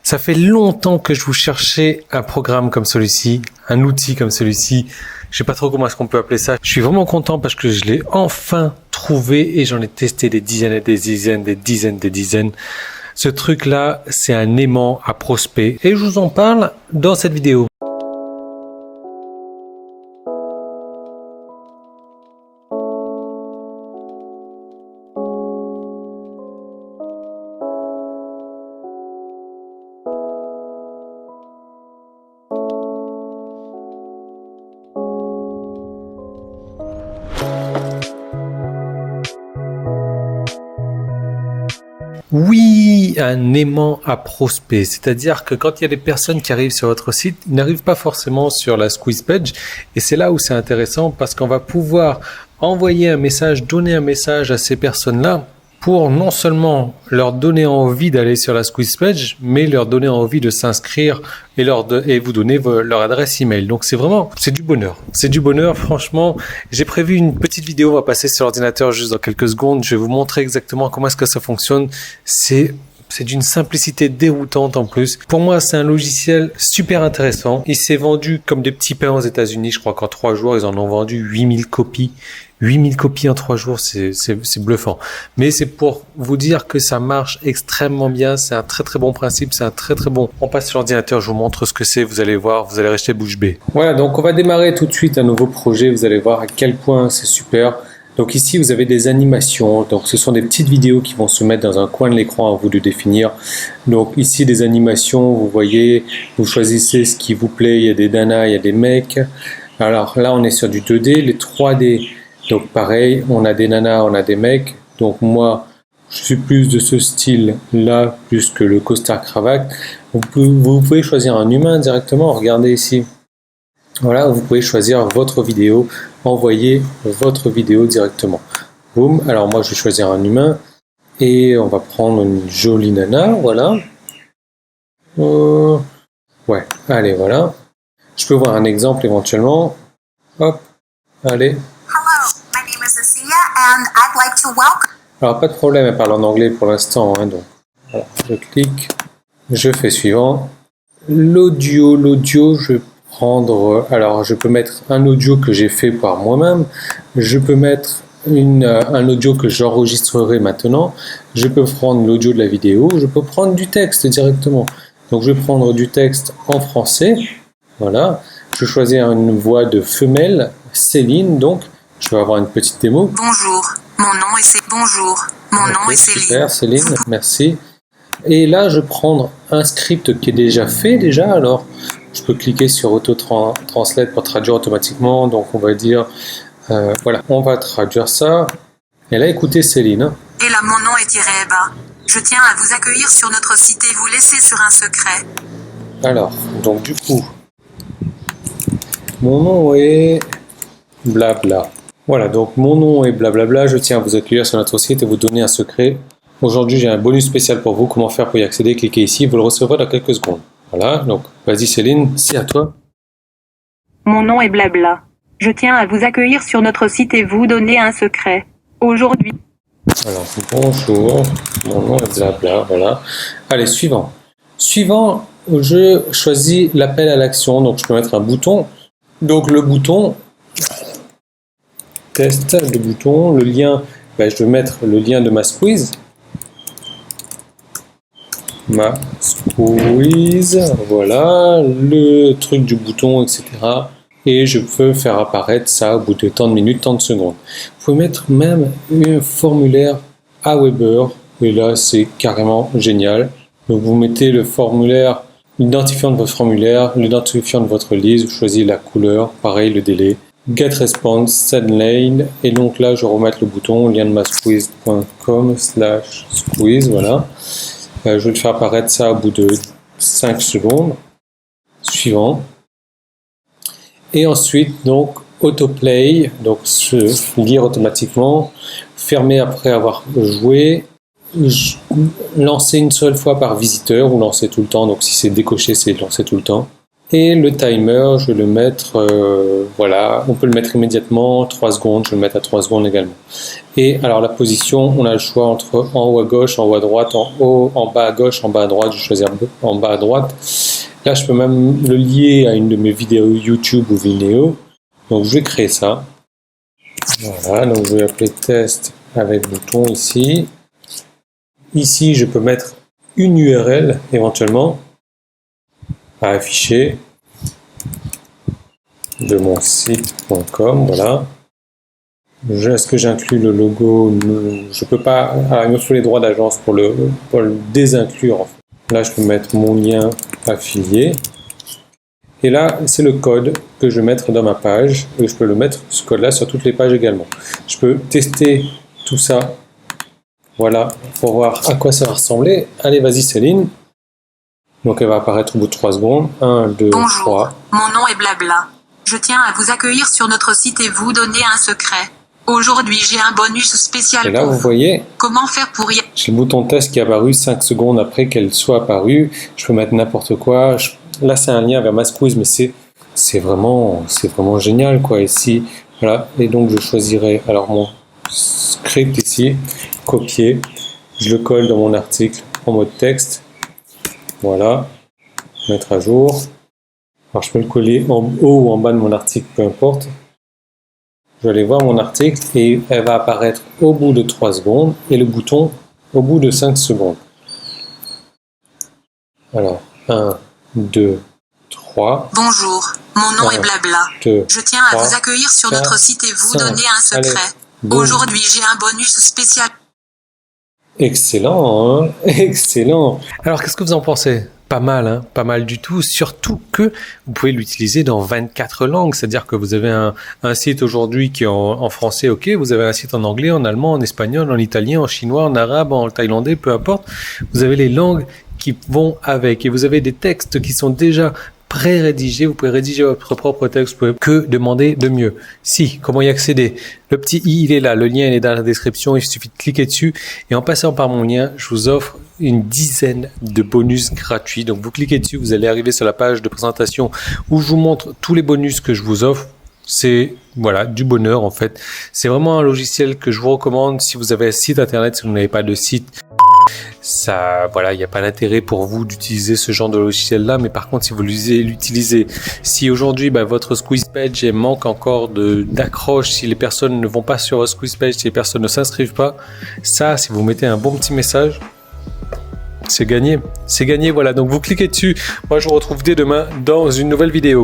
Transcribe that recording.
Ça fait longtemps que je vous cherchais un programme comme celui-ci, un outil comme celui-ci. Je sais pas trop comment est-ce qu'on peut appeler ça. Je suis vraiment content parce que je l'ai enfin trouvé et j'en ai testé des dizaines et des dizaines, des dizaines, des dizaines. Ce truc-là, c'est un aimant à prospect et je vous en parle dans cette vidéo. Oui, un aimant à prospect, c'est-à-dire que quand il y a des personnes qui arrivent sur votre site, ils n'arrivent pas forcément sur la squeeze page et c'est là où c'est intéressant parce qu'on va pouvoir envoyer un message, donner un message à ces personnes-là pour non seulement leur donner envie d'aller sur la squeeze page, mais leur donner envie de s'inscrire et vous donner leur adresse email. Donc c'est du bonheur. C'est du bonheur, franchement. J'ai prévu une petite vidéo, on va passer sur l'ordinateur juste dans quelques secondes. Je vais vous montrer exactement comment est-ce que ça fonctionne. C'est d'une simplicité déroutante en plus. Pour moi, c'est un logiciel super intéressant. Il s'est vendu comme des petits pains aux États-Unis. Je crois qu'en 3 jours, ils en ont vendu 8000 copies. 8000 copies en 3 jours, c'est bluffant. Mais c'est pour vous dire que ça marche extrêmement bien. C'est un très très bon principe. C'est un très très bon. On passe sur l'ordinateur, je vous montre ce que c'est. Vous allez voir, vous allez rester bouche bée. Voilà, donc on va démarrer tout de suite un nouveau projet. Vous allez voir à quel point c'est super. Donc ici, vous avez des animations. Donc ce sont des petites vidéos qui vont se mettre dans un coin de l'écran à vous de définir. Donc ici, des animations, vous voyez, vous choisissez ce qui vous plaît. Il y a des nanas, il y a des mecs. Alors là, on est sur du 2D, les 3D. Donc pareil, on a des nanas, on a des mecs. Donc moi, je suis plus de ce style-là, plus que le costard cravate. Vous pouvez choisir un humain directement. Regardez ici. Voilà, vous pouvez choisir votre vidéo, envoyer votre vidéo directement. Boum. Alors moi, je vais choisir un humain et on va prendre une jolie nana. Voilà. Ouais. Allez, voilà. Je peux voir un exemple éventuellement. Hop. Allez. And I'd like to welcome. Alors pas de problème, elle parle en anglais pour l'instant, hein, donc voilà, je clique, je fais suivant. L'audio, je vais prendre, alors je peux mettre un audio que j'ai fait par moi-même, je peux mettre un audio que j'enregistrerai maintenant, je peux prendre l'audio de la vidéo, je peux prendre du texte directement. Donc je vais prendre du texte en français, voilà, je vais choisir une voix de femelle, Céline, donc. Je vais avoir une petite démo. Bonjour, mon nom est Céline. Bonjour, mon nom est Céline. Super, Céline, merci. Et là, je vais prendre un script qui est déjà fait déjà. Alors, je peux cliquer sur Auto-Translate pour traduire automatiquement. Donc, on va dire, voilà, on va traduire ça. Et là, écoutez Céline. Et là, mon nom est Ireba. Je tiens à vous accueillir sur notre site et vous laisser sur un secret. Alors, donc du coup, mon nom est blabla. Voilà, donc mon nom est blablabla, je tiens à vous accueillir sur notre site et vous donner un secret. Aujourd'hui, j'ai un bonus spécial pour vous. Comment faire pour y accéder? Cliquez ici, vous le recevrez dans quelques secondes. Voilà, donc vas-y Céline, c'est à toi. Mon nom est blabla. Je tiens à vous accueillir sur notre site et vous donner un secret. Aujourd'hui. Alors, bonjour, mon nom est blabla, voilà. Allez, suivant. Suivant, je choisis l'appel à l'action, donc je peux mettre un bouton. Donc le bouton... Test, le bouton, le lien, ben, je vais mettre le lien de ma squeeze. Ma squeeze, voilà, le truc du bouton, etc. Et je peux faire apparaître ça au bout de tant de minutes, tant de secondes. Vous pouvez mettre même un formulaire Aweber, et là c'est carrément génial. Donc vous mettez le formulaire, l'identifiant de votre formulaire, l'identifiant de votre liste, vous choisissez la couleur, pareil le délai. Get response, send lane, et donc là je vais remettre le bouton lien de ma squeeze.com/squeeze, voilà. Je vais le faire apparaître ça au bout de 5 secondes. Suivant. Et ensuite, donc, autoplay, donc se lire automatiquement, fermer après avoir joué, lancer une seule fois par visiteur ou lancer tout le temps, donc si c'est décoché, c'est lancer tout le temps. Et le timer, je vais le mettre, voilà, on peut le mettre immédiatement, 3 secondes, je vais le mettre à 3 secondes également. Et alors la position, on a le choix entre en haut à gauche, en haut à droite, en haut, en bas à gauche, en bas à droite, je vais choisir en bas à droite. Là, je peux même le lier à une de mes vidéos YouTube ou Vimeo. Donc je vais créer ça. Voilà, donc je vais appeler test avec bouton ici. Ici, je peux mettre une URL éventuellement à afficher de mon site.com, voilà. Est-ce que j'inclus le logo? Je peux pas. Alors, il me faut les droits d'agence pour le désinclure. En fait. Là, je peux mettre mon lien affilié. Et là, c'est le code que je vais mettre dans ma page. Et je peux le mettre, ce code-là, sur toutes les pages également. Je peux tester tout ça. Voilà, pour voir à quoi ça va ressembler. Allez, vas-y, Céline. Donc, elle va apparaître au bout de 3 secondes. 1, 2, Bonjour, 3. mon nom est Blabla. Je tiens à vous accueillir sur notre site et vous donner un secret. Aujourd'hui, j'ai un bonus spécial Et là, pour vous vous. voyez, Comment faire pour y... j'ai le bouton test qui est apparu 5 secondes après qu'elle soit apparue. Je peux mettre n'importe quoi. Là, c'est un lien vers ma squeeze, mais c'est vraiment génial, quoi. Ici, voilà. Et donc, je choisirai alors mon script ici, copier. Je le colle dans mon article en mode texte. Voilà. Mettre à jour. Alors, je peux le coller en haut ou en bas de mon article, peu importe. Je vais aller voir mon article et elle va apparaître au bout de 3 secondes et le bouton au bout de 5 secondes. Alors, 1, 2, 3. Bonjour, mon nom est Blabla. 2, Je tiens à 3, vous accueillir sur 4, notre site et vous 5. donner un secret. Allez, boum. Aujourd'hui, j'ai un bonus spécial. Excellent, hein? Excellent. Alors, qu'est-ce que vous en pensez? Pas mal, hein? Pas mal du tout. Surtout que vous pouvez l'utiliser dans 24 langues. C'est-à-dire que vous avez un site aujourd'hui qui est en français, ok. Vous avez un site en anglais, en allemand, en espagnol, en italien, en chinois, en arabe, en thaïlandais, peu importe. Vous avez les langues qui vont avec et vous avez des textes qui sont déjà pré-rédigé, vous pouvez rédiger votre propre texte, vous pouvez que demander de mieux. Si, comment y accéder? Le petit i, il est là, le lien il est dans la description, il suffit de cliquer dessus et en passant par mon lien, je vous offre une dizaine de bonus gratuits. Donc vous cliquez dessus, vous allez arriver sur la page de présentation où je vous montre tous les bonus que je vous offre. C'est voilà du bonheur en fait. C'est vraiment un logiciel que je vous recommande si vous avez un site internet, si vous n'avez pas de site. Ça, voilà, il n'y a pas d'intérêt pour vous d'utiliser ce genre de logiciel-là, mais par contre, si vous l'utilisez, si aujourd'hui, votre squeeze page manque encore d'accroche, si les personnes ne vont pas sur votre squeeze page, si les personnes ne s'inscrivent pas, ça, si vous mettez un bon petit message, c'est gagné. C'est gagné, voilà. Donc, vous cliquez dessus. Moi, je vous retrouve dès demain dans une nouvelle vidéo.